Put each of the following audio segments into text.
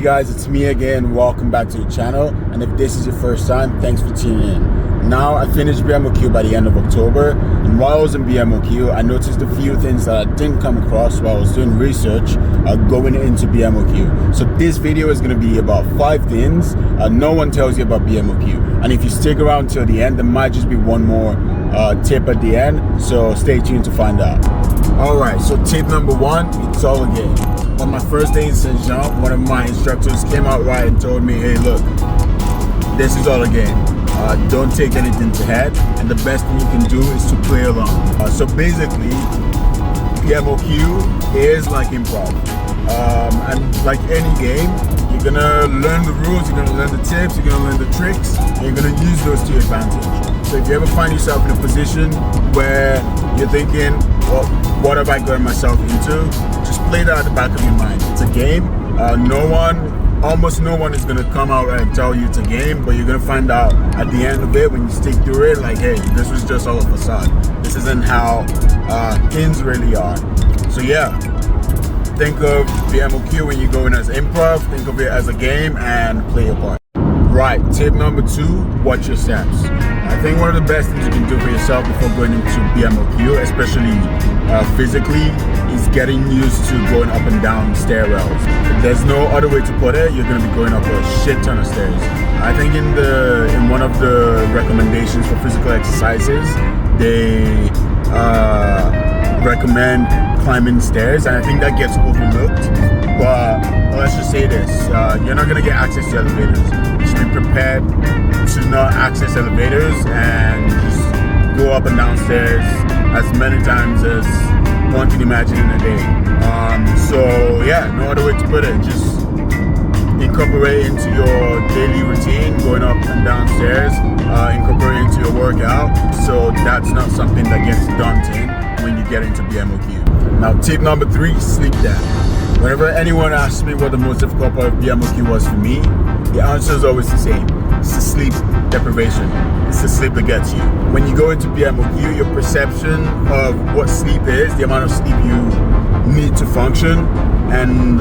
guys, it's me again. Welcome back to the channel, and if this is your first time, thanks for tuning in. Now, I finished BMOQ by the end of October, and while I was in BMOQ, I noticed a few things that I didn't come across while I was doing research going into BMOQ. So this video is going to be about 5 things no one tells you about BMOQ, and if you stick around till the end, there might just be one more tip at the end, so stay tuned to find out. Alright, so tip number 1, it's all a game. On my first day in St. Jean, one of my instructors came out right and told me, hey look, this is all a game. Don't take anything to head, and the best thing you can do is to play along. So basically, BMOQ is like improv. And like any game, you're gonna learn the rules, you're gonna learn the tips, you're gonna learn the tricks, and you're gonna use those to your advantage. So if you ever find yourself in a position where you're thinking, well, what have I gotten myself into? Just play that at the back of your mind. It's a game. Almost no one is gonna come out and tell you it's a game, but you're gonna find out at the end of it when you stick through it, like, hey, this was just all a facade. This isn't how things really are. So yeah, think of BMOQ when you go in as improv, think of it as a game and play your part. Right, tip number 2, watch your steps. I think one of the best things you can do for yourself before going into BMOQ, especially physically, is getting used to going up and down stairwells. There's no other way to put it, you're going to be going up a shit ton of stairs. I think in one of the recommendations for physical exercises, they recommend climbing stairs, and I think that gets overlooked. But let's just say this, you're not going to get access to elevators. You should be prepared to not access elevators and just go up and down stairs as many times as one can imagine in a day. So yeah, no other way to put it. Just incorporate into your daily routine, going up and down stairs, incorporate into your workout, so that's not something that gets daunting when you get into BMOQ. Now tip number 3, sleep debt. Whenever anyone asks me what the most difficult part of BMOQ was for me, the answer is always the same. It's the sleep deprivation. It's the sleep that gets you. When you go into BMOQ, your perception of what sleep is, the amount of sleep you need to function, and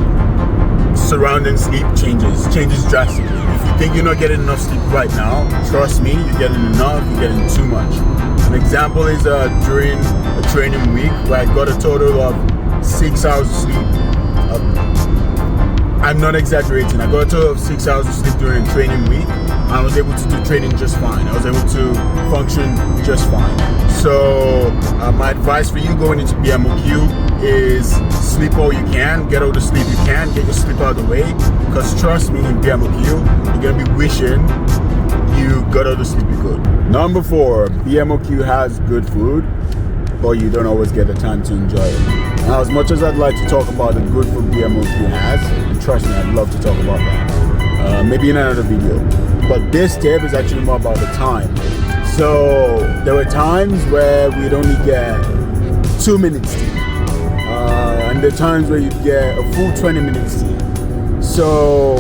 surrounding sleep changes drastically. If you think you're not getting enough sleep right now, trust me, you're getting enough, you're getting too much. An example is during a training week where I got a total of 6 hours of sleep. I'm not exaggerating, I got a total of 6 hours of sleep during a training week. I was able to do training just fine. I was able to function just fine. So my advice for you going into BMOQ is sleep all you can, get all the sleep you can, get your sleep out of the way, because trust me, in BMOQ, you're going to be wishing you got all the sleep you could. Number 4, BMOQ has good food, but you don't always get the time to enjoy it. Now, as much as I'd like to talk about the good food BMOQ has, and trust me, I'd love to talk about that, maybe in another video. But this tip is actually more about the time. So there were times where we'd only get 2 minutes tea, and there are times where you'd get a full 20 minutes tea. So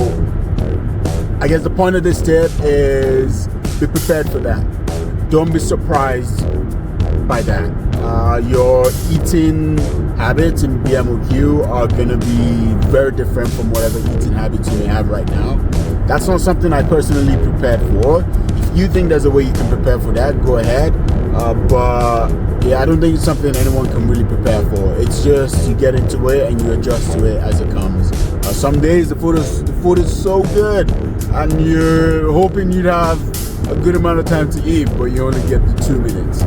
I guess the point of this tip is be prepared for that. Don't be surprised by that. Your eating habits in BMOQ are going to be very different from whatever eating habits you may have right now. That's not something I personally prepared for. If you think there's a way you can prepare for that, go ahead. But yeah, I don't think it's something anyone can really prepare for. It's just you get into it and you adjust to it as it comes. Some days the food is so good and you're hoping you'd have a good amount of time to eat, but you only get the 2 minutes.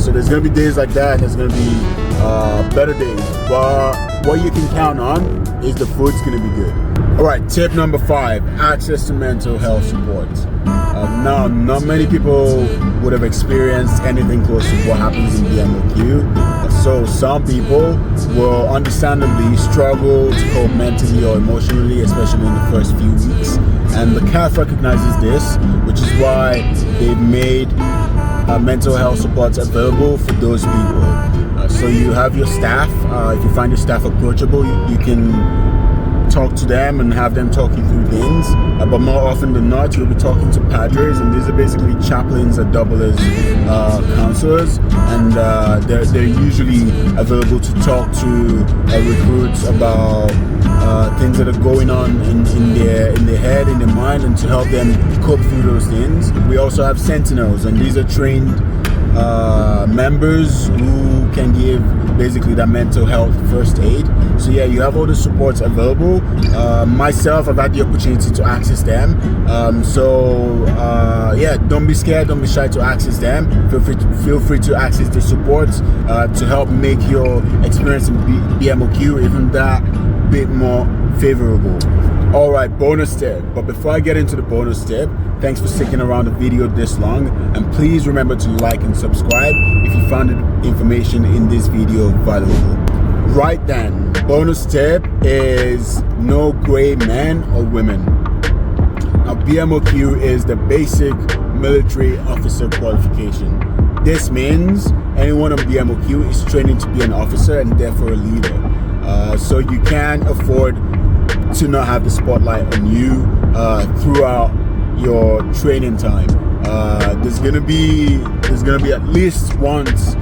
So there's going to be days like that, and there's going to be better days. But what you can count on is the food's going to be good. Alright, tip number 5, access to mental health support. Now, not many people would have experienced anything close to what happens in BMOQ. So some people will understandably struggle to cope mentally or emotionally, especially in the first few weeks. And the CAF recognizes this, which is why they've made mental health supports available for those people. So you have your staff. If you find your staff approachable, you can talk to them and have them talk you through things, but more often than not you'll be talking to padres, and these are basically chaplains that double as counselors, and they're usually available to talk to recruits about things that are going on in their head, in their mind, and to help them cope through those things. We also have sentinels, and these are trained members who can give basically that mental health first aid. So yeah, you have all the supports available. Myself, I've had the opportunity to access them. Yeah, don't be scared, don't be shy to access them. Feel free to access the supports to help make your experience in BMOQ even that bit more favorable. All right, bonus tip. But before I get into the bonus tip, thanks for sticking around the video this long, and please remember to like and subscribe if you found the information in this video valuable. Right then, bonus tip is no gray men or women. Now, BMOQ is the Basic Military Officer Qualification. This means anyone on BMOQ is training to be an officer and therefore a leader. So you can't afford to not have the spotlight on you throughout your training time. There's gonna be at least once,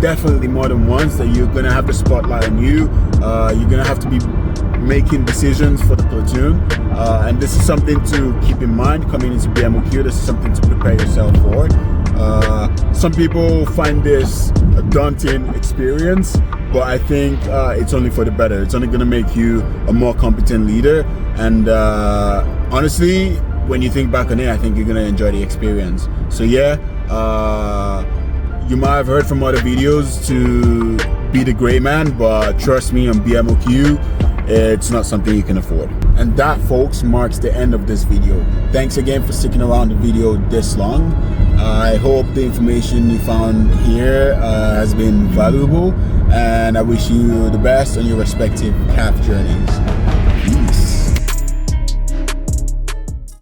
definitely more than once, that you're gonna have the spotlight on you. You're gonna have to be making decisions for the platoon, and this is something to keep in mind coming into BMOQ. This is something to prepare yourself for. Some people find this a daunting experience, but I think it's only for the better. It's only going to make you a more competent leader, and honestly, when you think back on it, I think you're going to enjoy the experience. So yeah, you might have heard from other videos to be the gray man, but trust me, on BMOQ, it's not something you can afford. And that, folks, marks the end of this video. Thanks again for sticking around the video this long. I hope the information you found here has been valuable, and I wish you the best on your respective CAF journeys. Peace.